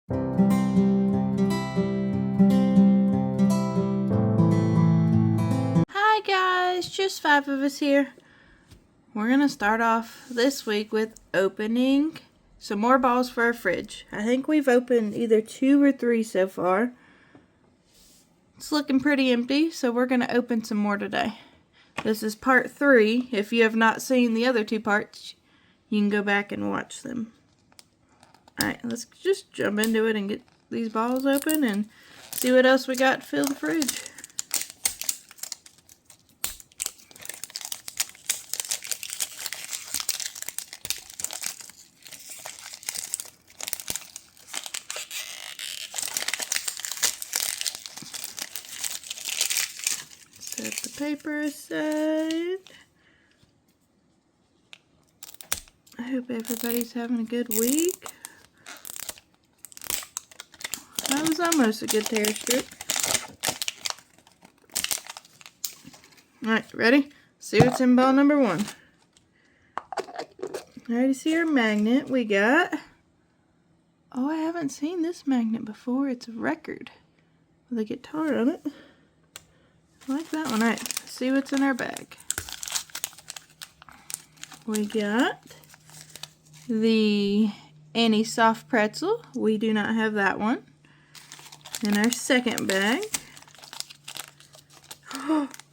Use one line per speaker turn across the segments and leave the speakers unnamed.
Hi guys, just 5 of us here. We're gonna start off this week with opening some more balls for our fridge. I think we've opened either 2 or 3 so far. It's looking pretty empty, so we're gonna open some more today. This is part 3. If you have not seen the other 2 parts, you can go back and watch them. Alright, let's just jump into it and get these balls open and see what else we got to fill the fridge. Set the paper aside. I hope everybody's having a good week. That was almost a good tear strip. Alright, ready? See what's in ball number 1. Alright, see our magnet. We got... Oh, I haven't seen this magnet before. It's a record with a guitar on it. I like that one. Alright, see what's in our bag. We got the Annie Soft Pretzel. We do not have that one. In our second bag,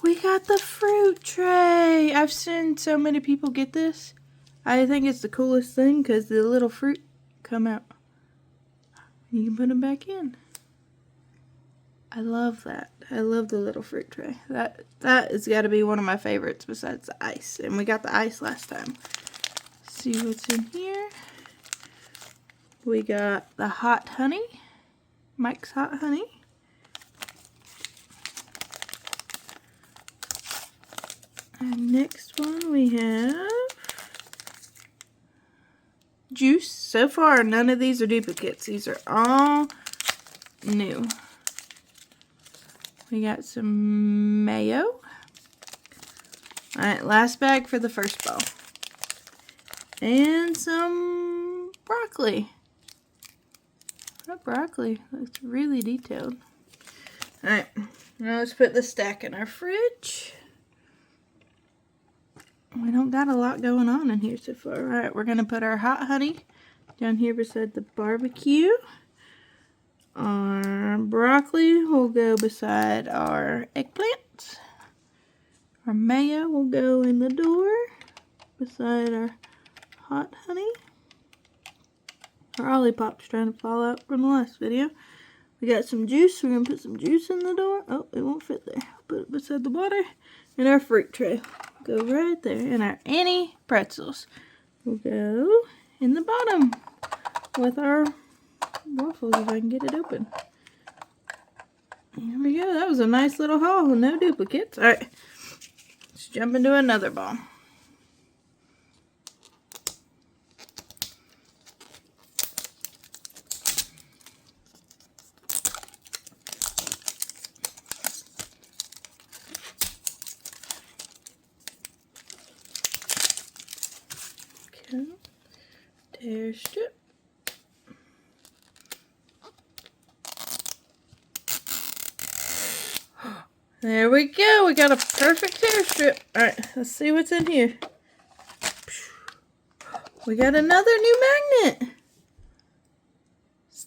we got the fruit tray. I've seen so many people get this. I think it's the coolest thing because the little fruit come out. You can put them back in. I love that. I love the little fruit tray. That has got to be one of my favorites besides the ice. And we got the ice last time. See what's in here. We got the hot honey. Mike's Hot Honey. And next one we have juice. So far, none of these are duplicates. These are all new. We got some mayo. Alright, last bag for the first ball. And some broccoli. That broccoli looks really detailed. Alright, now let's put the stack in our fridge. We don't got a lot going on in here so far. Alright, we're going to put our hot honey down here beside the barbecue. Our broccoli will go beside our eggplant. Our mayo will go in the door beside our hot honey. Our Olipop's trying to fall out from the last video. We got some juice. We're going to put some juice in the door. Oh, it won't fit there. Put it beside the water. And our fruit tray will go right there. And our Annie pretzels will go in the bottom with our waffles if I can get it open. There we go. That was a nice little haul. No duplicates. Alright. Let's jump into another ball. Okay. Tear strip. There we go. We got a perfect tear strip. Alright, let's see what's in here. We got another new magnet.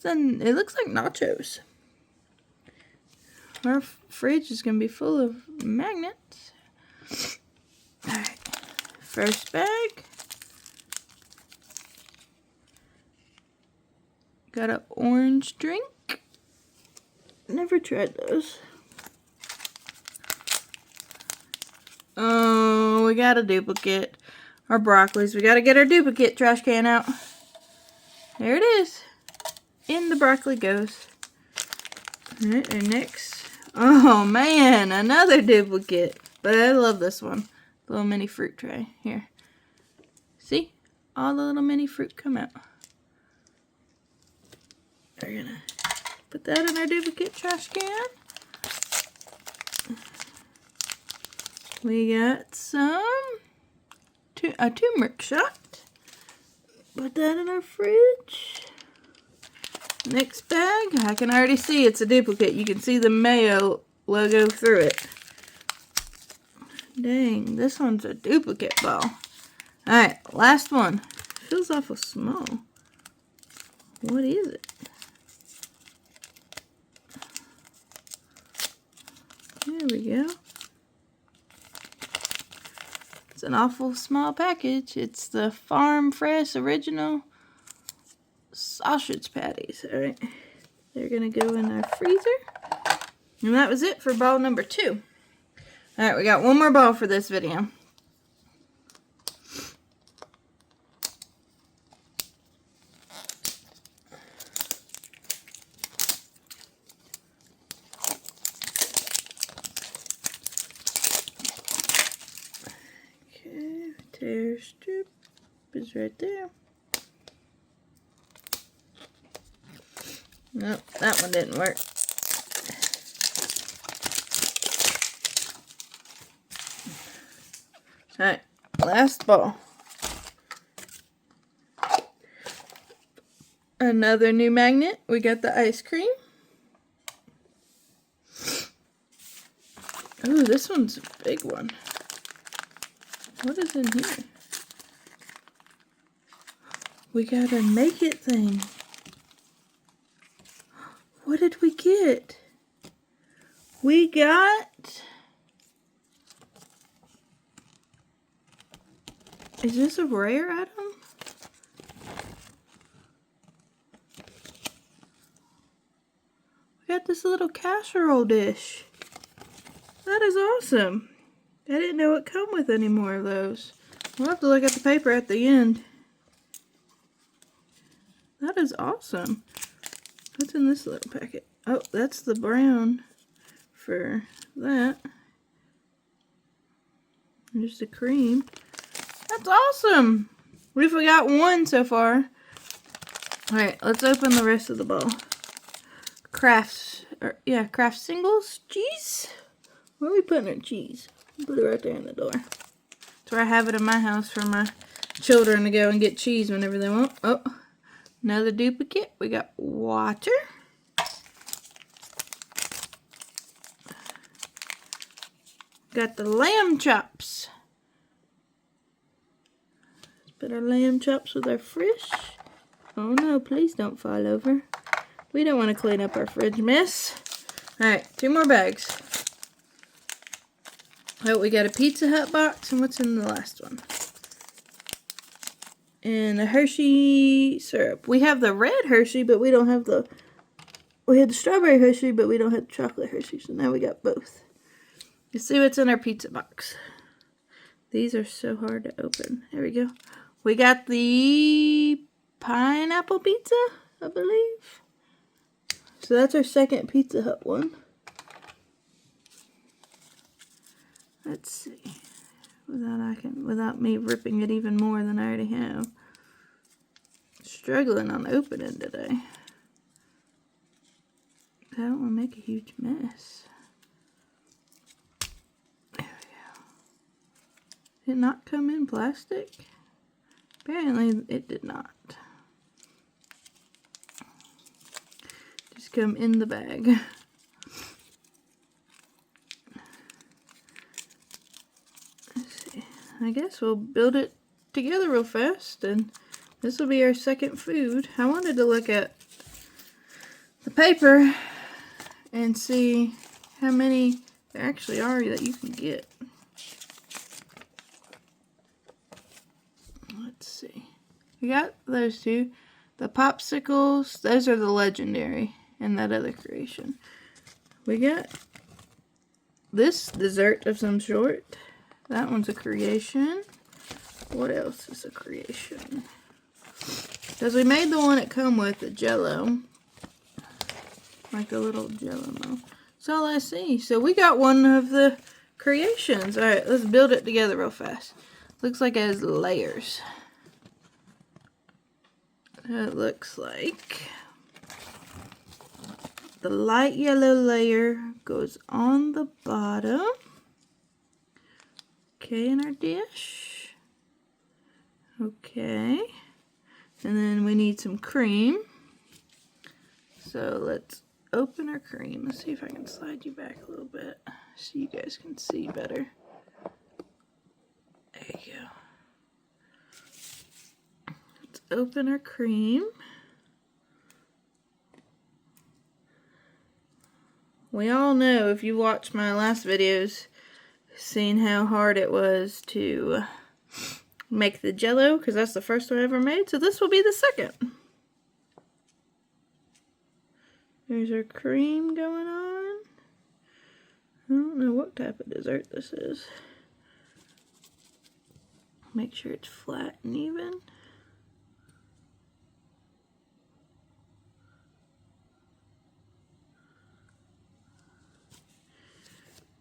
It looks like nachos. Our fridge is going to be full of magnets. Alright, first bag. Got an orange drink. Never tried those. Oh, we got a duplicate. Our broccolis. We got to get our duplicate trash can out. There it is. In the broccoli goes. Alright, and next. Oh man, another duplicate. But I love this one. The little mini fruit tray. Here. See? All the little mini fruit come out. We're gonna put that in our duplicate trash can. We got a turmeric shot. Put that in our fridge. Next bag, I can already see it's a duplicate. You can see the Mayo logo through it. Dang, this one's a duplicate ball. Alright, last one. Feels awful small. What is it? There we go. It's an awful small package. It's the Farm Fresh Original sausage patties. Alright, they're gonna go in our freezer. And that was it for ball number 2. Alright, we got one more ball for this video. Okay, tear strip is right there. Nope, that one didn't work. Alright, last ball. Another new magnet. We got the ice cream. Ooh, this one's a big one. What is in here? We got a make it thing. What did we get? We got... Is this a rare item? We got this little casserole dish. That is awesome. I didn't know it come with any more of those. We'll have to look at the paper at the end. That is awesome. What's in this little packet? Oh, that's the brown for that. There's the cream. That's awesome. We've got one so far. Alright, let's open the rest of the bowl. Kraft Singles cheese. Where are we putting our cheese? Put it right there in the door. That's where I have it in my house for my children to go and get cheese whenever they want. Oh, another duplicate. We got water. Got the lamb chops. Let's put our lamb chops with our fish. Oh no, please don't fall over. We don't want to clean up our fridge mess. Alright, 2 more bags. Oh, we got a Pizza Hut box, and what's in the last one? And a Hershey syrup. We have the red Hershey, but we don't have the... We had the strawberry Hershey, but we don't have the chocolate Hershey, so now we got both. Let's see what's in our pizza box. These are so hard to open. There we go. We got the pineapple pizza, I believe. So that's our second Pizza Hut one. Let's see. Without me ripping it even more than I already have. Struggling on opening today. I don't want to make a huge mess. There we go. Did it not come in plastic? Apparently it did not. Just come in the bag. I guess we'll build it together real fast, and this will be our second food. I wanted to look at the paper and see how many there actually are that you can get. Let's see. We got those 2. The popsicles, those are the legendary, and that other creation. We got this dessert of some sort. That one's a creation. What else is a creation? Because we made the one that come with the Jello. Like a little Jello. That's all I see. So we got one of the creations. Alright, let's build it together real fast. Looks like it has layers. It looks like the light yellow layer goes on the bottom. Okay, in our dish. Okay. And then we need some cream. So let's open our cream. Let's see if I can slide you back a little bit so you guys can see better. There you go. Let's open our cream. We all know, if you watched my last videos, seen how hard it was to make the Jell-O, because that's the first one I ever made, so this will be the second. There's our cream going on. I don't know what type of dessert this is. Make sure it's flat and even.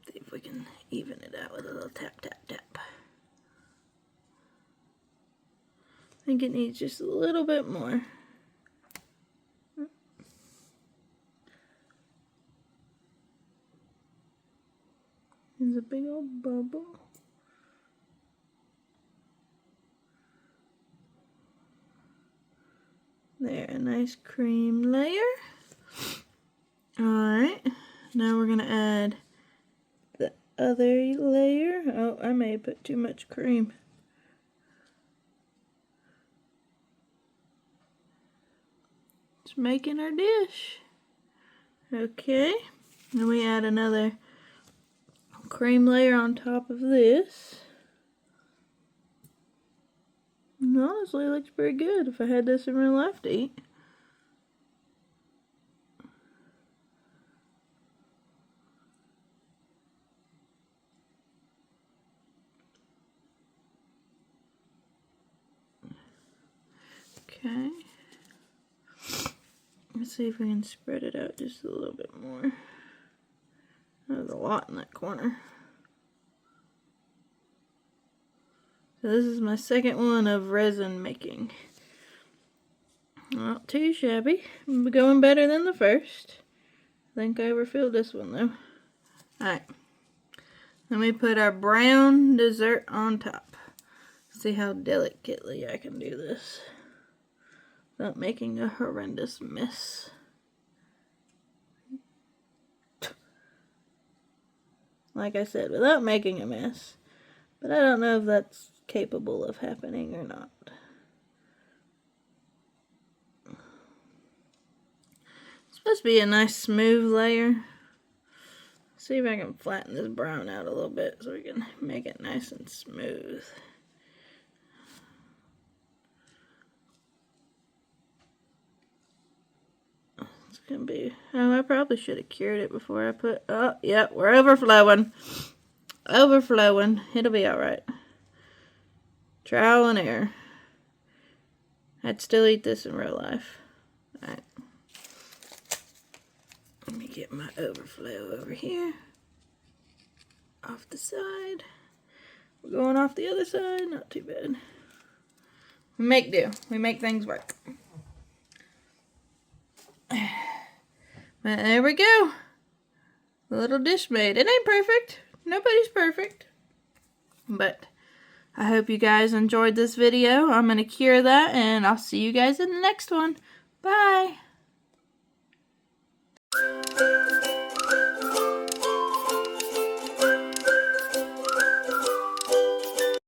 See if we can even it out with a little tap, tap, tap. I think it needs just a little bit more. There's a big old bubble. There, a nice cream layer. Alright, now we're going to add the other layer. Oh, I may have put too much cream. Just making our dish. Okay, then we add another cream layer on top of this. And honestly, it looks pretty good if I had this in real life to eat. Okay. Let's see if we can spread it out just a little bit more. There's a lot in that corner. So this is my second one of resin making. Not too shabby. Going better than the first. I think I overfilled this one though. Alright. Then we put our brown dessert on top. See how delicately I can do this without making a horrendous mess. Like I said, without making a mess. But I don't know if that's capable of happening or not. It's supposed to be a nice smooth layer. See if I can flatten this brown out a little bit so we can make it nice and smooth. It's gonna be, oh, I probably should have cured it before I put, oh, yep, we're overflowing. Overflowing. It'll be alright. Trial and error. I'd still eat this in real life. Alright. Let me get my overflow over here. Off the side. We're going off the other side. Not too bad. We make do. We make things work. But there we go. A little dish made. It ain't perfect. Nobody's perfect. But I hope you guys enjoyed this video. I'm going to cure that and I'll see you guys in the next one. Bye.